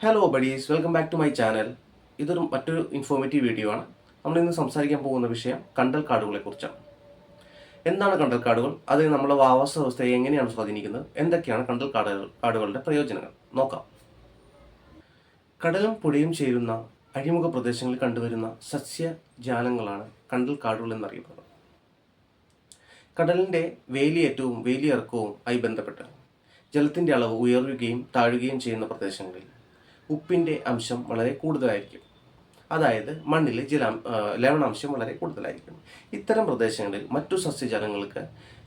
Hello buddies, welcome back to my channel. ഇതൊരു മറ്റൊരു informative video ആണ്. നമ്മളിന്ന് സംസാരിക്കാൻ പോകുന്ന വിഷയം കണ്ടൽ കാടുകളെ കുറിച്ചാണ്. എന്താണ് കണ്ടൽ കാടുകൾ? അത് നമ്മുടെ ആവാസ വ്യവസ്ഥയെ എങ്ങനെയാണ് സ്വാധീനിക്കുന്നത്? എന്തൊക്കെയാണ് കണ്ടൽ കാടുകളുടെ പ്രയോജനങ്ങൾ? നോക്കാം. കടലും പുഴയും ചേരുന്ന അഴിമുഖ പ്രദേശങ്ങളിൽ കണ്ടുവരുന്ന സസ്യജാലങ്ങളാണ് കണ്ടൽ കാടുകൾ എന്നറിയപ്പെടുന്നത്. കടലിൻ്റെ വേലിയേറ്റവും വേലിയിറക്കവും ആയി ബന്ധപ്പെട്ട് ജലത്തിൻ്റെ അളവ് ഉയരുകയും താഴുകയും ചെയ്യുന്ന പ്രദേശങ്ങളിൽ ഉപ്പിൻ്റെ അംശം വളരെ കൂടുതലായിരിക്കും. അതായത് മണ്ണിലെ ലവണാംശം വളരെ കൂടുതലായിരിക്കും. ഇത്തരം പ്രദേശങ്ങളിൽ മറ്റു സസ്യജാലങ്ങൾക്ക്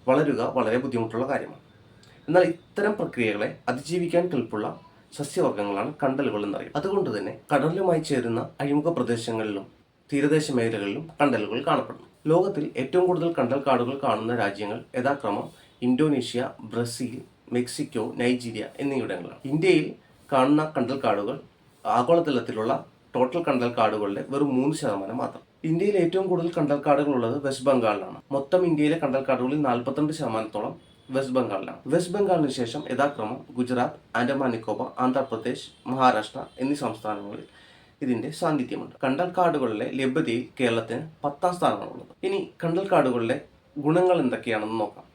വളരുക വളരെ ബുദ്ധിമുട്ടുള്ള കാര്യമാണ്. എന്നാൽ ഇത്തരം പ്രക്രിയകളെ അതിജീവിക്കാൻ കെൽപ്പുള്ള സസ്യവർഗ്ഗങ്ങളാണ് കണ്ടലുകൾ എന്നറിയുന്നത്. അതുകൊണ്ട് തന്നെ കടലുമായി ചേരുന്ന അഴിമുഖ പ്രദേശങ്ങളിലും തീരദേശ മേഖലകളിലും കണ്ടലുകൾ കാണപ്പെടുന്നു. ലോകത്തിൽ ഏറ്റവും കൂടുതൽ കണ്ടൽ കാടുകൾ കാണുന്ന രാജ്യങ്ങൾ യഥാക്രമം ഇന്തോനേഷ്യ, ബ്രസീൽ, മെക്സിക്കോ, നൈജീരിയ എന്നിവിടങ്ങളാണ്. ഇന്ത്യയിൽ കാണുന്ന കണ്ടൽ കാടുകൾ ആഗോളതലത്തിലുള്ള ടോട്ടൽ കണ്ടൽ കാടുകളുടെ വെറും 3% മാത്രം. ഇന്ത്യയിൽ ഏറ്റവും കൂടുതൽ കണ്ടൽ കാടുകൾ ഉള്ളത് വെസ്റ്റ് ബംഗാളിലാണ്. മൊത്തം ഇന്ത്യയിലെ കണ്ടൽ കാടുകളിൽ 42%-ഓളം വെസ്റ്റ് ബംഗാളിലാണ്. വെസ്റ്റ് ബംഗാളിന് ശേഷം യഥാക്രമം ഗുജറാത്ത്, ആൻഡമാൻ നിക്കോബാർ, ആന്ധ്രാപ്രദേശ്, മഹാരാഷ്ട്ര എന്നീ സംസ്ഥാനങ്ങളിൽ ഇതിന്റെ സാന്നിധ്യമുണ്ട്. കണ്ടൽ കാടുകളിലെ ലഭ്യതയിൽ കേരളത്തിന് 10ാം സ്ഥാനമാണുള്ളത്. ഇനി കണ്ടൽ കാടുകളുടെ ഗുണങ്ങൾ എന്തൊക്കെയാണെന്ന് നോക്കാം.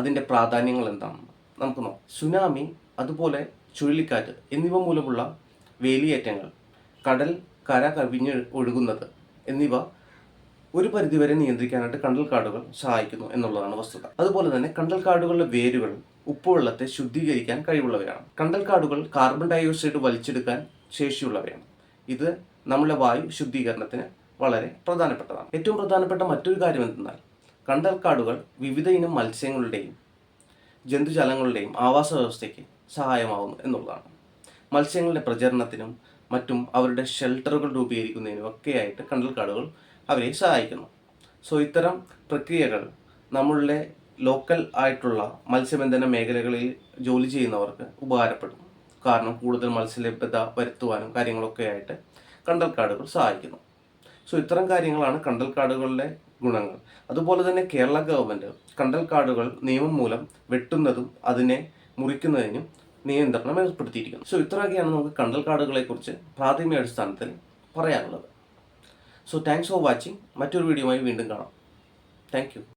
അതിന്റെ പ്രാധാന്യങ്ങൾ എന്താണെന്ന് നമുക്ക് നോക്കാം. സുനാമി, അതുപോലെ ചുഴലിക്കാറ്റ് എന്നിവ മൂലമുള്ള വേലിയേറ്റങ്ങൾ, കടൽ കര കവിഞ്ഞ് ഒഴുകുന്നത് എന്നിവ ഒരു പരിധിവരെ നിയന്ത്രിക്കാനായിട്ട് കണ്ടൽ കാടുകൾ സഹായിക്കുന്നു എന്നുള്ളതാണ് വസ്തുത. അതുപോലെ തന്നെ കണ്ടൽ കാടുകളുടെ വേരുകൾ ഉപ്പുവെള്ളത്തെ ശുദ്ധീകരിക്കാൻ കഴിവുള്ളവയാണ്. കണ്ടൽ കാടുകൾ കാർബൺ ഡയോക്സൈഡ് വലിച്ചെടുക്കാൻ ശേഷിയുള്ളവയാണ്. ഇത് നമ്മുടെ വായു ശുദ്ധീകരണത്തിന് വളരെ പ്രധാനപ്പെട്ടതാണ്. ഏറ്റവും പ്രധാനപ്പെട്ട മറ്റൊരു കാര്യം എന്തെന്നാൽ കണ്ടൽ കാടുകൾ വിവിധ ഇനം മത്സ്യങ്ങളുടെയും ജന്തുജാലങ്ങളുടെയും ആവാസ വ്യവസ്ഥയ്ക്ക് സഹായമാവുന്നു എന്നുള്ളതാണ്. മത്സ്യങ്ങളുടെ പ്രചരണത്തിനും മറ്റും അവരുടെ ഷെൽട്ടറുകൾ രൂപീകരിക്കുന്നതിനും ഒക്കെയായിട്ട് കണ്ടൽ കാടുകൾ അവരെ സഹായിക്കുന്നു. സോ ഇത്തരം പ്രക്രിയകൾ നമ്മളുടെ ലോക്കൽ ആയിട്ടുള്ള മത്സ്യബന്ധന മേഖലകളിൽ ജോലി ചെയ്യുന്നവർക്ക് ഉപകാരപ്പെടും. കാരണം കൂടുതൽ മത്സ്യലഭ്യത വരുത്തുവാനും കാര്യങ്ങളൊക്കെ ആയിട്ട് കണ്ടൽ കാടുകൾ സഹായിക്കുന്നു. സോ ഇത്തരം കാര്യങ്ങളാണ് കണ്ടൽ കാടുകളുടെ ഗുണങ്ങൾ. അതുപോലെ തന്നെ കേരള ഗവൺമെൻറ് കണ്ടൽ കാടുകൾ നിയമം മൂലം വെട്ടുന്നതും അതിനെ മുറിക്കുന്നതിനും നിയന്ത്രണം ഏർപ്പെടുത്തിയിരിക്കുന്നു. സോ ഇത്രയൊക്കെയാണ് നമുക്ക് കണ്ടൽ കാടുകളെ കുറിച്ച് പ്രാഥമിക അടിസ്ഥാനത്തിൽ പറയാനുള്ളത്. So thanks for watching. മറ്റൊരു വീഡിയോയുമായി വീണ്ടും കാണാം. Thank you.